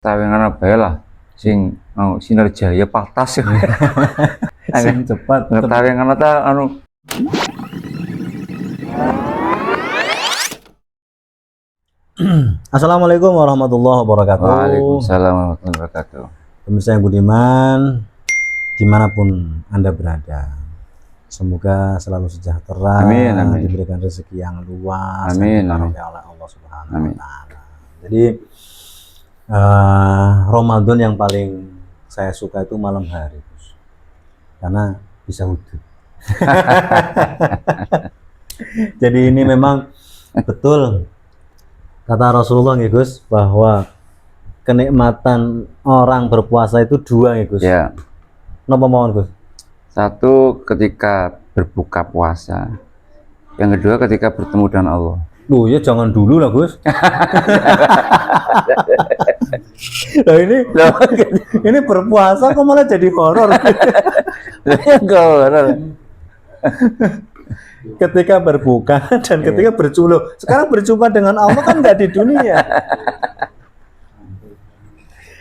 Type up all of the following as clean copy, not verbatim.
Tawengan bae lah sing sinerja ya patas ya. Sing cepat. Tawengan ta Assalamualaikum warahmatullahi wabarakatuh. Waalaikumsalam warahmatullahi wabarakatuh. Pemirsa yang budiman, dimanapun Anda berada, semoga selalu sejahtera, Amin, amin. diberikan rezeki yang luas, Amin, amin. oleh Allah Subhanahu Amin. wa Ta'ala. Jadi Ramadan yang paling saya suka itu malam hari, Gus. Karena bisa wudhu. Jadi ini memang betul kata Rasulullah ya Gus, bahwa kenikmatan orang berpuasa itu dua ya Gus. Ya. Napa mawon Gus? Satu ketika berbuka puasa. Yang kedua ketika bertemu dengan Allah. Loh ya jangan dulu lah Gus. Nah ini berpuasa kok malah jadi horor. Enggak horor. Ketika berbuka dan ketika berjuluh. Sekarang berjumpa dengan Allah kan nggak di dunia.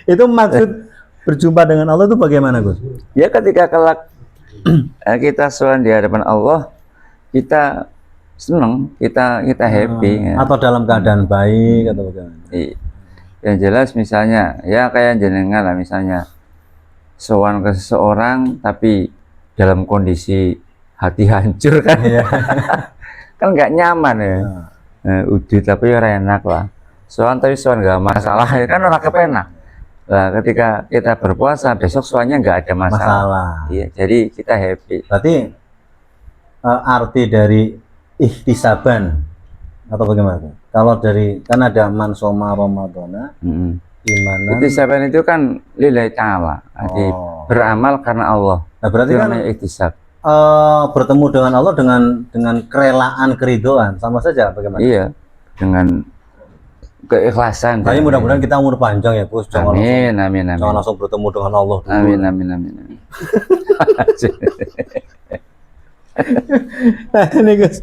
Itu maksud berjumpa dengan Allah itu bagaimana Gus? Ya ketika kelak kita sowan di hadapan Allah, kita senang, kita happy. Atau dalam keadaan baik atau bagaimana? Yang jelas misalnya ya kayak jenengan lah, misalnya sowan ke seseorang tapi dalam kondisi hati hancur kan. Iya. Kan nggak nyaman ya. Udit tapi orang enak lah. Sowan tapi sowan nggak masalah ya kan, orang kepenak. Nah, ketika kita berpuasa besok soalnya nggak ada masalah. Iya, jadi kita happy. Berarti arti dari ihtisaban atau bagaimana? Kalau dari kan ada man soma Ramadana, imanan. Ihtisaban itu kan lillahi ta'ala. Jadi beramal karena Allah. Nah, berarti itu kan ihtisab. Bertemu dengan Allah dengan kerelaan, keridoan sama saja bagaimana? Iya, dengan keikhlasan. Tapi mudah-mudahan kita umur panjang ya Gus. Amin, amin, amin. Jangan langsung bertemu dengan Allah dulu. Amin, amin, amin. Nah, ini Gus.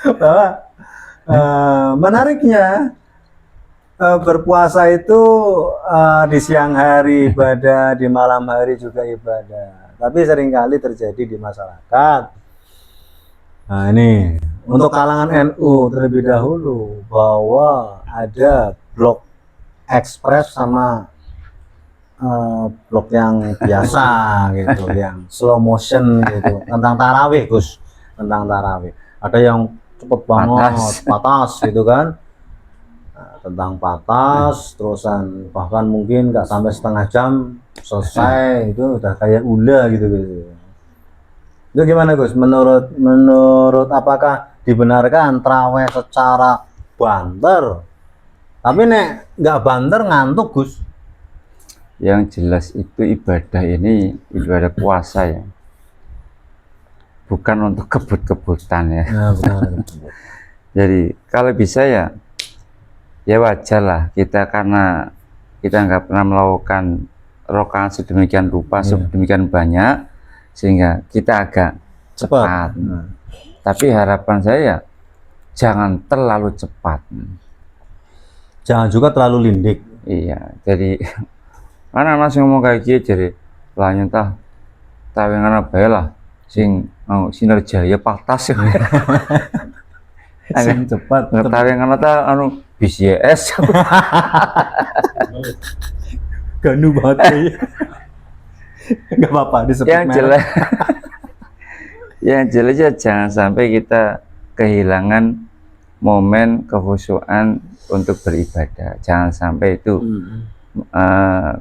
Bahwa menariknya berpuasa itu di siang hari ibadah, di malam hari juga ibadah. Tapi seringkali terjadi di masyarakat. Nah ini untuk kalangan NU terlebih dahulu bahwa ada blok ekspres sama blok yang biasa gitu, yang slow motion gitu, tentang tarawih Gus, tentang tarawih. Ada yang cepet banget, patas gitu kan. Tentang patas, terusan bahkan mungkin nggak sampai setengah jam selesai, itu udah kayak ula gitu. Itu gimana Gus? Menurut apakah dibenarkan traweh secara banter? Tapi nek nggak banter ngantuk Gus. Yang jelas itu ibadah ini ibadah puasa ya, bukan untuk kebut-kebutan ya. Nah, benar. Jadi kalau bisa ya wajar lah kita, karena kita nggak pernah melakukan rokaat sedemikian rupa, sedemikian banyak, sehingga kita agak cepat. Tapi harapan saya jangan terlalu cepat, jangan juga terlalu lindik. Iya, jadi mana masih ngomong kayak gitu, jadi lah nyentah tawengan bae lah sing sinerja ya patas ya. Sing cepat. Tawengan ta BCS. Ganu banget ya. Nggak apa-apa disebut yang jelas yang jelas ya jangan sampai kita kehilangan momen kekhusyuan untuk beribadah. Jangan sampai itu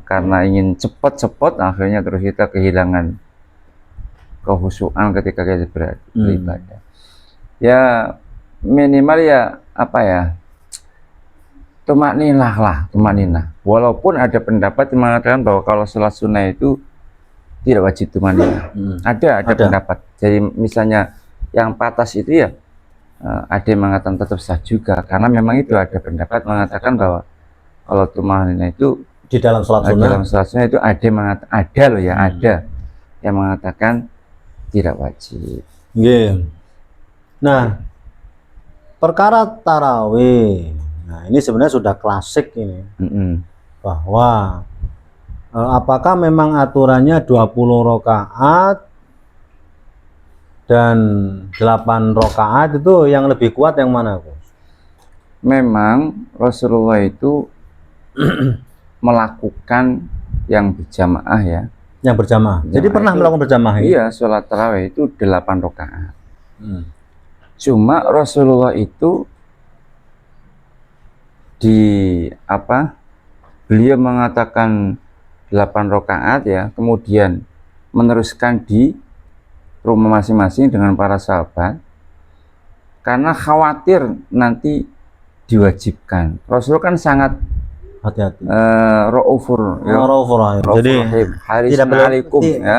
karena ingin cepat akhirnya terus kita kehilangan kekhusyuan ketika kita beribadah. Ya minimal ya apa ya, tumakninah lah, tumakninah. Walaupun ada pendapat yang mengatakan bahwa kalau sholat sunnah itu tidak wajib tumakninah. Ada pendapat. Jadi misalnya yang patas itu ya ada yang mengatakan tetap sah juga, karena memang itu ada pendapat mengatakan bahwa kalau tumakninah itu di dalam sholat sunnah. Dalam sholat sunnah itu ada yang mengatakan, ada loh ya, ada yang mengatakan tidak wajib. Nah, perkara tarawih Nah, ini sebenarnya sudah klasik ini, Mm-mm. bahwa apakah memang aturannya 20 rakaat dan 8 rakaat itu yang lebih kuat yang mana, Gus? Memang Rasulullah itu melakukan yang berjamaah ya. Yang berjamaah. Jadi Jamaah pernah itu- melakukan berjamaah ya? Iya, sholat tarawih itu 8 rakaat. Hmm. Cuma Rasulullah itu di apa? Beliau mengatakan 8 rakaat ya, kemudian meneruskan di rumah masing-masing dengan para sahabat karena khawatir nanti diwajibkan. Rasul kan sangat Hati-hati. raufur ya. Raufur rahim. Raufur Jadi rahim. Harisun tidak boleh- alaikum ya.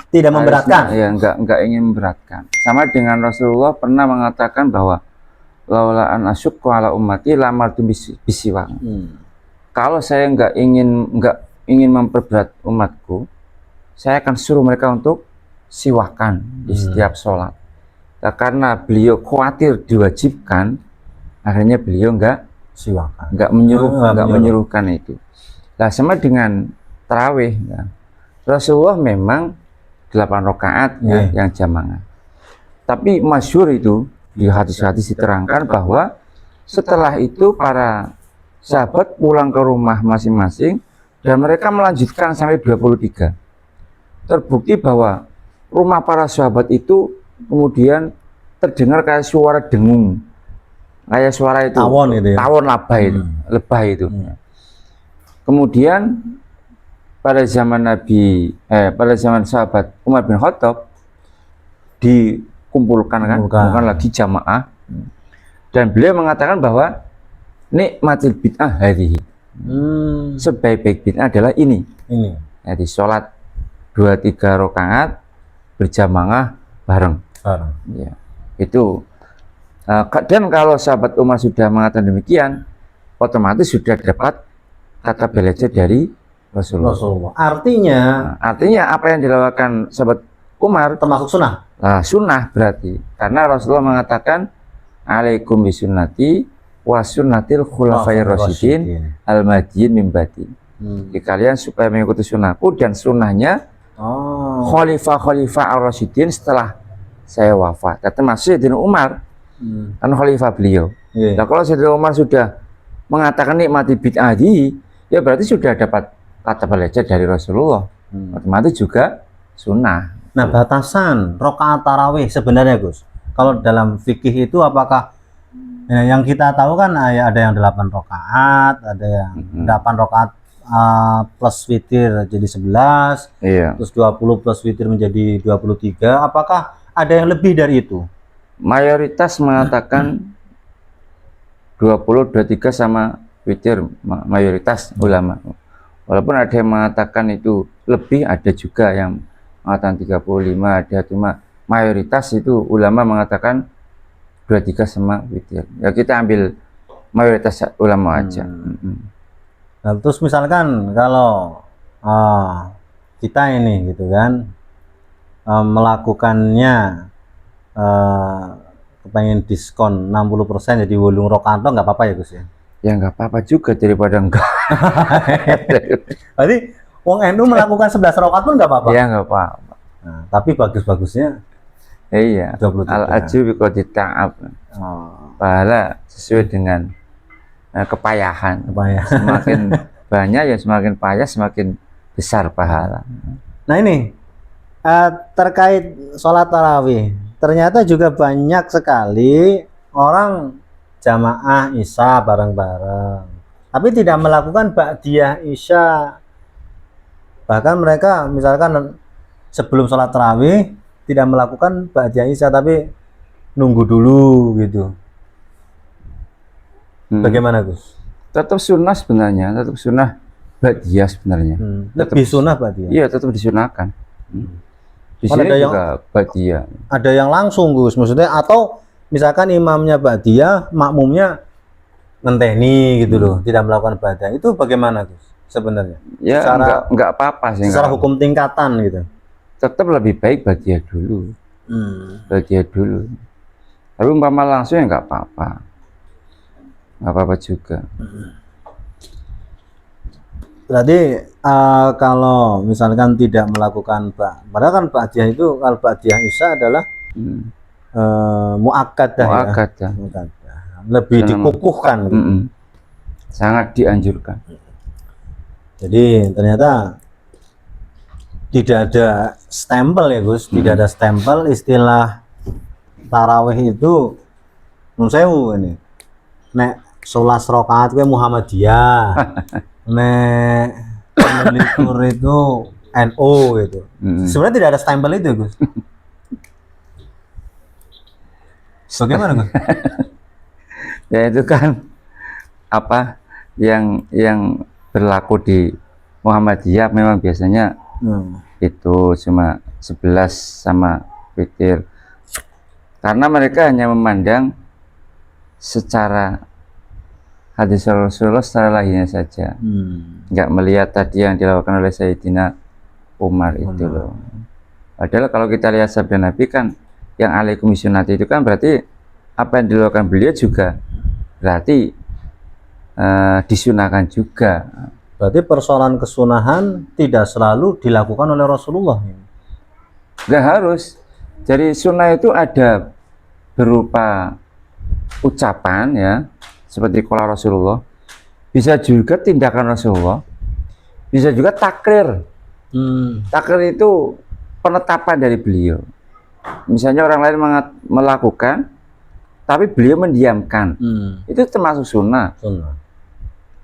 tidak memberatkan. Ya, enggak ingin memberatkan. Sama dengan Rasulullah pernah mengatakan bahwa laula an asyukku ala ummati lamartu bisiwak. Kalau saya enggak ingin memperberat umatku, saya akan suruh mereka untuk siwakan di setiap sholat. Nah, karena beliau khawatir diwajibkan, akhirnya beliau enggak Siwakan. enggak menyuruhkan itu. Nah, sama dengan tarawih ya. Rasulullah memang 8 rakaat ya, yang jamaah. Tapi masyhur itu di hadis-hadis diterangkan bahwa setelah itu para sahabat pulang ke rumah masing-masing dan mereka melanjutkan sampai 23. Terbukti bahwa rumah para sahabat itu kemudian terdengar kayak suara dengung, kayak suara itu Tawon itu ya? tawon lebah itu. Kemudian pada zaman pada zaman sahabat Umar bin Khattab dikumpulkan lagi jamaah dan beliau mengatakan bahwa nikmatil bid'ah hadhihi. Sebaik-baik bid'ah adalah ini. Jadi sholat 2-3 rakaat berjamaah bareng. Ya, itu dan kalau sahabat Umar sudah mengatakan demikian, otomatis sudah dapat kata belajar dari Rasulullah. Artinya Apa yang dilakukan sahabat Umar termasuk sunnah. Sunnah berarti karena Rasulullah mengatakan alaikum bisunnati wa sunnatil khulafair rasyidin al-mahdiyyin min ba'di. Jadi kalian supaya mengikuti sunnahku dan sunnahnya khalifah ar-rasyidin setelah saya wafat. Termasuk Sayyidina Umar kan khalifah beliau. Nah, kalau Sayyidina Umar sudah mengatakan nikmati bid'ah ya berarti sudah dapat kata belajar dari Rasulullah. Otomatis juga sunnah. Nah, batasan rakaat tarawih sebenarnya, Gus. Kalau dalam fikih itu apakah yang kita tahu kan ada yang 8 rakaat, ada yang 8 rakaat plus witir jadi 11, terus 20 plus witir menjadi 23. Apakah ada yang lebih dari itu? Mayoritas mengatakan 20, 23 sama witir, mayoritas ulama. Walaupun ada yang mengatakan itu lebih, ada juga yang mengatakan 35, ada, cuma mayoritas itu ulama mengatakan 23 sama witir. Ya kita ambil mayoritas ulama aja. Nah, terus misalkan kalau kita ini gitu kan melakukannya kepengen diskon 60% jadi 8 rakaat nggak apa-apa ya, Gus ya? Ya nggak apa-apa juga daripada enggak. Berarti wong NU melakukan 11 rakaat pun nggak apa-apa? Ya nggak apa-apa. Nah, tapi bagus-bagusnya iya, 23. al-ajru biqadri ta'ab. Pahala sesuai dengan kepayahan. Semakin banyak ya semakin payah, semakin besar pahala. Nah ini terkait sholat tarawih, ternyata juga banyak sekali orang jamaah isya bareng-bareng, tapi tidak melakukan ba'diyah isya. Bahkan mereka misalkan sebelum sholat tarawih tidak melakukan ba'diyah isya, tapi nunggu dulu gitu. Bagaimana, Gus? Tetap sunnah sebenarnya, tetap sunnah ba'diyah sebenarnya. Lebih sunnah ba'diyah? Iya, tetap disunahkan. Di sini ada juga ba'diyah. Ada yang langsung, Gus, maksudnya, atau misalkan imamnya ba'diyah, makmumnya ngenteni gitu loh, tidak melakukan ba'diyah. Itu bagaimana, Gus, sebenarnya? Ya enggak apa-apa sih. Secara hukum tingkatan gitu. Tetap lebih baik ba'diyah dulu. Ba'diyah dulu. Tapi umpama langsung ya enggak apa-apa. nggak apa-apa juga. Berarti kalau misalkan tidak melakukan padahal kan ba'diyah itu, kalau ba'diyah isya adalah muakkadah ya. Muakkadah. Muakkadah. Lebih Dalam- dikukuhkan gitu. Sangat dianjurkan. Jadi ternyata tidak ada stempel ya Gus, tidak ada stempel istilah tarawih itu. Menurut saya ini nek 11 rakaat gue Muhammadiyah, nek likur itu NU gitu. Sebenarnya tidak ada stempel itu Gus. Bagaimana Gus? Ya itu kan apa yang berlaku di Muhammadiyah memang biasanya itu cuma 11 sama witir, karena mereka hanya memandang secara hadis Rasulullah secara lahirnya saja, nggak melihat tadi yang dilakukan oleh Sayyidina Umar itu loh. Padahal kalau kita lihat sabda Nabi kan yang alaikum sunnati itu kan berarti apa yang dilakukan beliau juga berarti disunahkan juga. Berarti persoalan kesunahan tidak selalu dilakukan oleh Rasulullah. Nggak harus. Jadi sunnah itu ada berupa ucapan ya, seperti qala Rasulullah. Bisa juga tindakan Rasulullah. Bisa juga takrir. Takrir itu penetapan dari beliau. Misalnya orang lain melakukan, tapi beliau mendiamkan. Itu termasuk sunnah.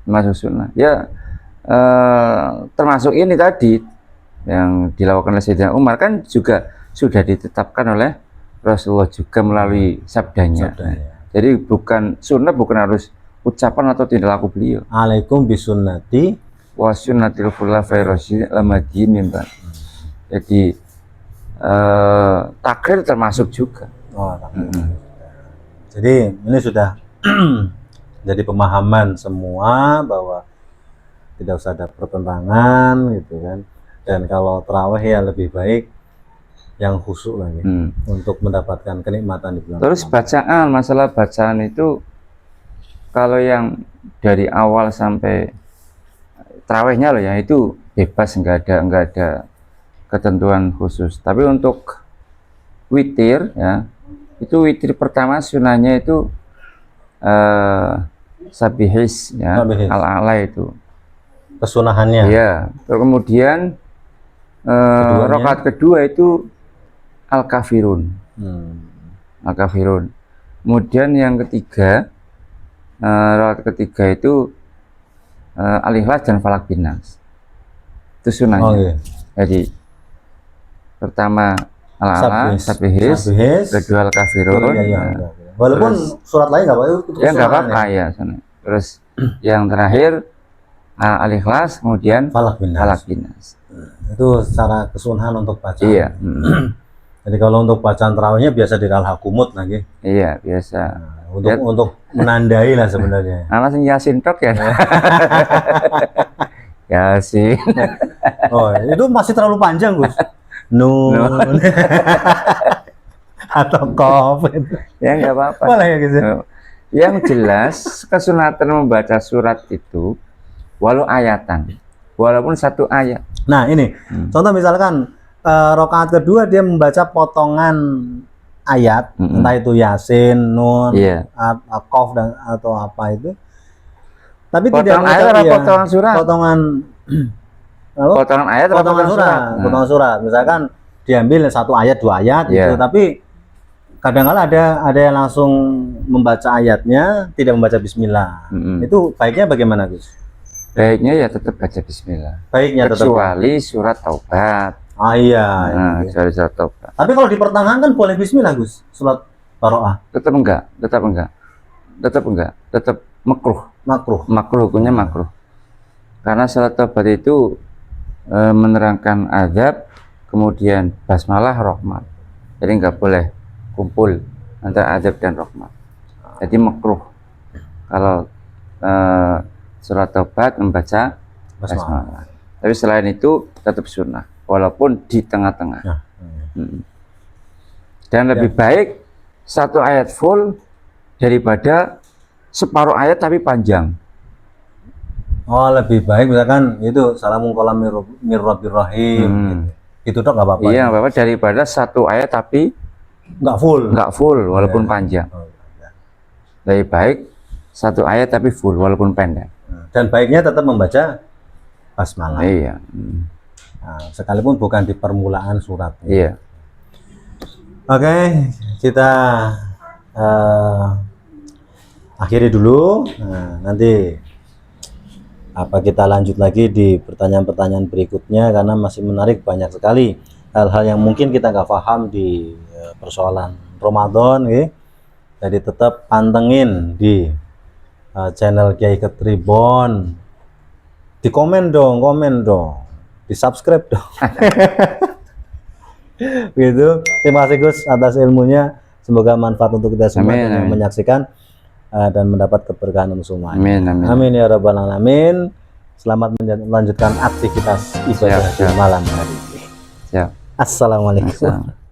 Termasuk sunnah. Ya, termasuk ini tadi yang dilakukan oleh Sayyidina Umar kan juga sudah ditetapkan oleh Rasulullah juga melalui sabdanya. Jadi bukan sunnah, bukan harus ucapan atau tidak laku beliau. Alaikum bisunnati wa sunnatil khulafair rasyidin al-mahdiyyin. Jadi takrir termasuk juga. Jadi ini sudah jadi pemahaman semua bahwa tidak usah ada pertentangan gitu kan, dan kalau tarawih ya lebih baik yang khusyuk lagi untuk mendapatkan kenikmatan di bulan. Terus bacaan, masalah bacaan itu kalau yang dari awal sampai tarawihnya loh ya itu bebas, nggak ada ketentuan khusus. Tapi untuk witir ya, itu witir pertama sunahnya itu sabihis ya, al-a'la itu kesunahannya. Iya. Kemudian rakaat kedua itu al-kafirun. Al-kafirun. Kemudian yang ketiga, rakaat ketiga itu al-ikhlas dan falak binas. Itu sunahnya. Jadi pertama al-a'la, sabihis, kedua al-kafirun. Walaupun surat lain nggak apa-apa. Ya nggak apa-apa ya. Terus yang terakhir al-ikhlas, kemudian falak binas. Itu secara kesunahan untuk bacaan. Iya. Jadi kalau untuk bacaan tarawihnya biasa di al-hakumut lagi. Iya, biasa. Untuk menandai lah sebenarnya. Langsung Yasin tok ya. Yasin. Oh, itu masih terlalu panjang, Gus. Nun. Atau Qaf. Ya nggak apa-apa. Boleh ya gitu. Yang jelas kesunatan membaca surat itu walau ayatan, walaupun satu ayat. Nah ini contoh misalkan rakaat kedua dia membaca potongan ayat, entah itu Yasin, Nun, Qaf dan atau apa itu. Tapi potongan tidak ayat atau potongan surat? Potongan ayat atau potongan surat? Potongan surat. Misalkan diambil satu ayat, dua ayat gitu, tapi kadang-kala ada yang langsung membaca ayatnya tidak membaca bismillah. Itu baiknya bagaimana, Gus? Baiknya ya tetap baca bismillah. Baiknya kecuali surat taubat. Iya. Kecuali surat taubat. Tapi kalau di pertengahan kan boleh bismillah, Gus. Surat Baroah. Tetap enggak. Tetap makruh. Makruh, hukumnya makruh. Karena surat taubat itu menerangkan azab, kemudian basmalah, rahmat. Jadi enggak boleh kumpul antara azab dan rahmat. Jadi makruh kalau surat taubat membaca basmalah. Tapi selain itu tetap sunnah, walaupun di tengah-tengah. Dan lebih baik satu ayat full daripada separuh ayat tapi panjang. Oh, lebih baik misalkan itu salamun qawlan mir rabbir rahim gitu. Itu dok nggak apa-apa. Iya, Bapak, daripada satu ayat tapi Nggak full. walaupun Ya. panjang. Oh, ya. Lebih baik satu ayat tapi full walaupun pendek. Dan baiknya tetap membaca basmalah. Iya. Nah, sekalipun bukan di permulaan surat. Iya. Oke, kita akhiri dulu. Nah, nanti kita lanjut lagi di pertanyaan-pertanyaan berikutnya karena masih menarik, banyak sekali hal-hal yang mungkin kita nggak paham di persoalan Ramadan, ya. Jadi tetap pantengin di channel Kiai Ketribon. Di komen dong, di subscribe dong. Gitu. Terima kasih Gus atas ilmunya. Semoga manfaat untuk kita semua yang menyaksikan dan mendapat keberkahan untuk semua. Amin, amin. Amin ya rabbal alamin. Selamat melanjutkan aktivitas ibadah di malam hari ini. Siap. Assalamualaikum.